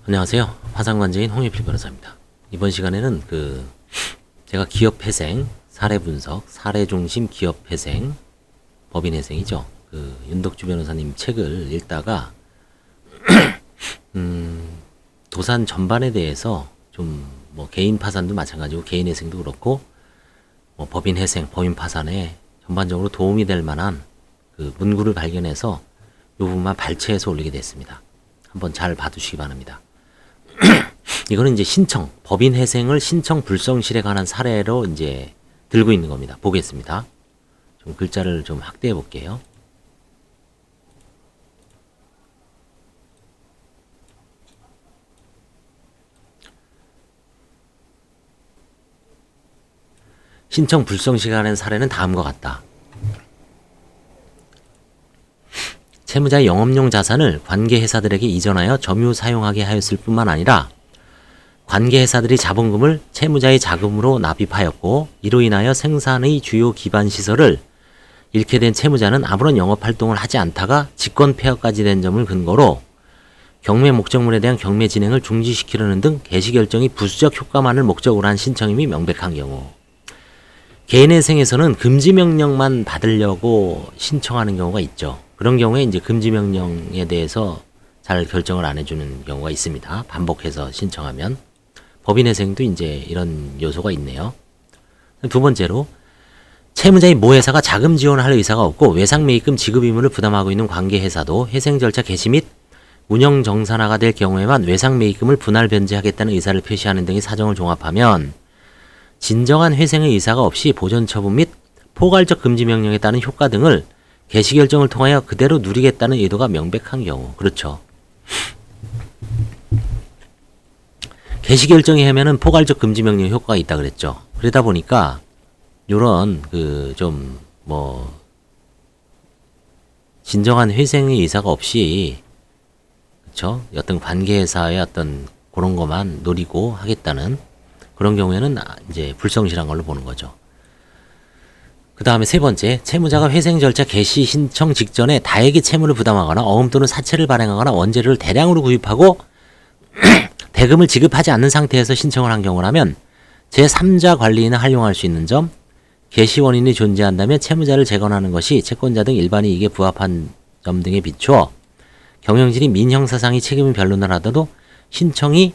안녕하세요. 화상관제인 홍예필 변호사입니다. 이번 시간에는 제가 기업회생, 사례 분석, 사례 중심 기업회생, 법인회생이죠. 윤덕주 변호사님 책을 읽다가 도산 전반에 대해서 좀 뭐 개인 파산도 마찬가지고 개인 회생도 그렇고 뭐 법인 회생, 법인 파산에 전반적으로 도움이 될 만한 문구를 발견해서 이 부분만 발췌해서 올리게 됐습니다. 한번 잘 봐두시기 바랍니다. 이거는 이제 신청, 법인 회생을 신청 불성실에 관한 사례로 이제 들고 있는 겁니다. 보겠습니다. 좀 글자를 좀 확대해 볼게요. 신청 불성실에 관한 사례는 다음과 같다. 채무자의 영업용 자산을 관계회사들에게 이전하여 점유 사용하게 하였을 뿐만 아니라 관계회사들이 자본금을 채무자의 자금으로 납입하였고 이로 인하여 생산의 주요 기반 시설을 잃게 된 채무자는 아무런 영업활동을 하지 않다가 직권 폐업까지 된 점을 근거로 경매 목적물에 대한 경매 진행을 중지시키려는 등 개시결정이 부수적 효과만을 목적으로 한 신청임이 명백한 경우, 개인회생에서는 금지명령만 받으려고 신청하는 경우가 있죠. 그런 경우에 이제 금지명령에 대해서 잘 결정을 안 해주는 경우가 있습니다. 반복해서 신청하면. 법인회생도 이제 이런 요소가 있네요. 두 번째로, 채무자의 모 회사가 자금 지원을 할 의사가 없고 외상매입금 지급 의무를 부담하고 있는 관계회사도 회생 절차 개시 및 운영 정산화가 될 경우에만 외상매입금을 분할 변제하겠다는 의사를 표시하는 등의 사정을 종합하면 진정한 회생의 의사가 없이 보전 처분 및 포괄적 금지명령에 따른 효과 등을 개시결정을 통하여 그대로 누리겠다는 의도가 명백한 경우. 그렇죠. 개시결정에 하면은 포괄적 금지명령 효과가 있다 그랬죠. 그러다 보니까 요런 진정한 회생의 의사가 없이, 그렇죠, 어떤 관계회사의 어떤 그런 것만 노리고 하겠다는 그런 경우에는 이제 불성실한 걸로 보는 거죠. 그 다음에 세 번째, 채무자가 회생 절차 개시 신청 직전에 다액의 채무를 부담하거나 어음 또는 사채를 발행하거나 원재료를 대량으로 구입하고 대금을 지급하지 않는 상태에서 신청을 한 경우라면 제3자 관리인을 활용할 수 있는 점, 개시 원인이 존재한다면 채무자를 재건하는 것이 채권자 등 일반의 이익에 부합한 점 등에 비추어 경영진이 민형사상의 책임을 변론을 하더라도 신청이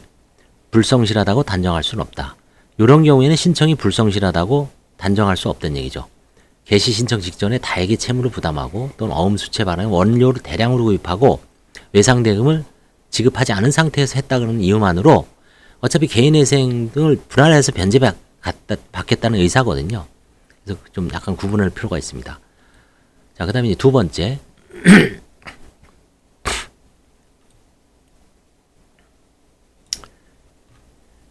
불성실하다고 단정할 수는 없다. 이런 경우에는 신청이 불성실하다고 단정할 수 없다는 얘기죠. 개시 신청 직전에 다액의 채무를 부담하고 또는 어음 수채 발행 원료를 대량으로 구입하고 외상 대금을 지급하지 않은 상태에서 했다는 이유만으로 어차피 개인회생 등을 분할해서 변제받겠다는 의사거든요. 그래서 좀 약간 구분할 필요가 있습니다. 자, 그 다음에 이제 두 번째.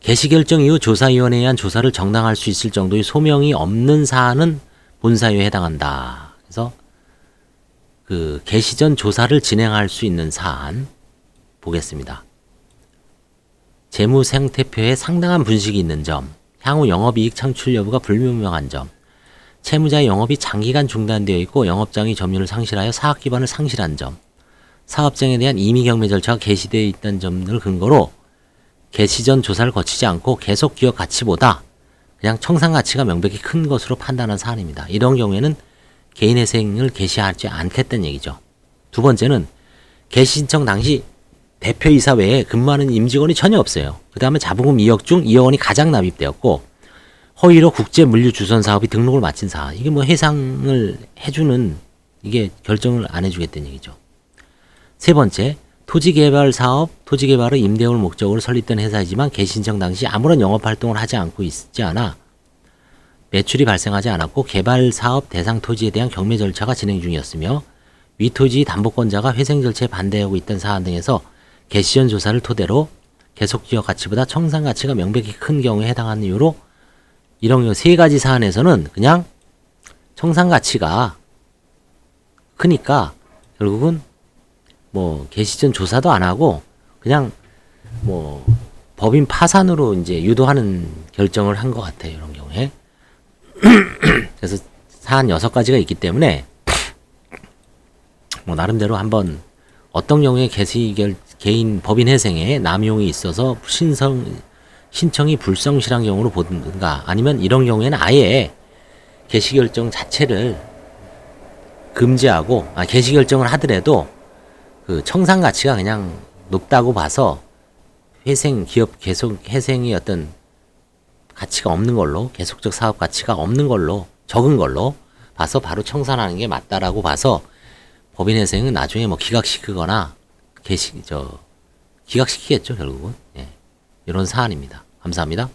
개시결정 이후 조사위원회에 의한 조사를 정당할 수 있을 정도의 소명이 없는 사안은 본사유에 해당한다. 그래서 개시 전 조사를 진행할 수 있는 사안 보겠습니다. 재무상태표에 상당한 분식이 있는 점, 향후 영업이익 창출 여부가 불분명한 점, 채무자의 영업이 장기간 중단되어 있고 영업장의 점유를 상실하여 사업 기반을 상실한 점, 사업장에 대한 임의 경매 절차가 개시되어 있다는 점을 근거로 개시 전 조사를 거치지 않고 계속 기업 가치보다 그냥 청산 가치가 명백히 큰 것으로 판단한 사안입니다. 이런 경우에는 개인회생을 개시하지 않겠다는 얘기죠. 두 번째는 개시 신청 당시 대표이사 외에 근무하는 임직원이 전혀 없어요. 그 다음에 자본금 2억 중 2억 원이 가장 납입되었고 허위로 국제물류주선사업이 등록을 마친 사안. 이게 뭐 해상을 해주는, 이게 결정을 안 해주겠다는 얘기죠. 세 번째, 토지개발 사업, 토지개발의 임대업을 목적으로 설립된 회사이지만 개시 신청 당시 아무런 영업활동을 하지 않고 있지 않아 매출이 발생하지 않았고 개발 사업 대상 토지에 대한 경매 절차가 진행 중이었으며 위 토지 담보권자가 회생 절차에 반대하고 있던 사안 등에서 개시 전 조사를 토대로 계속 지역 가치보다 청산 가치가 명백히 큰 경우에 해당하는 이유로 이런 세 가지 사안에서는 그냥 청산 가치가 크니까 결국은 뭐 개시 전 조사도 안 하고 그냥 뭐 법인 파산으로 이제 유도하는 결정을 한 것 같아요. 이런 경우에. 그래서 사안 6가지가 있기 때문에 뭐 나름대로 한번 어떤 경우에 개인 법인 회생에 남용이 있어서 신청이 불성실한 경우로 보든가, 아니면 이런 경우에는 아예 개시결정 자체를 금지하고, 개시결정을 하더라도 그 청산 가치가 그냥 높다고 봐서 기업 계속 회생이 어떤 가치가 없는 걸로, 계속적 사업 가치가 없는 걸로, 적은 걸로 봐서 바로 청산하는 게 맞다라고 봐서 법인 회생은 나중에 뭐 기각시키거나 기각시키겠죠, 결국은. 예. 이런 사안입니다. 감사합니다.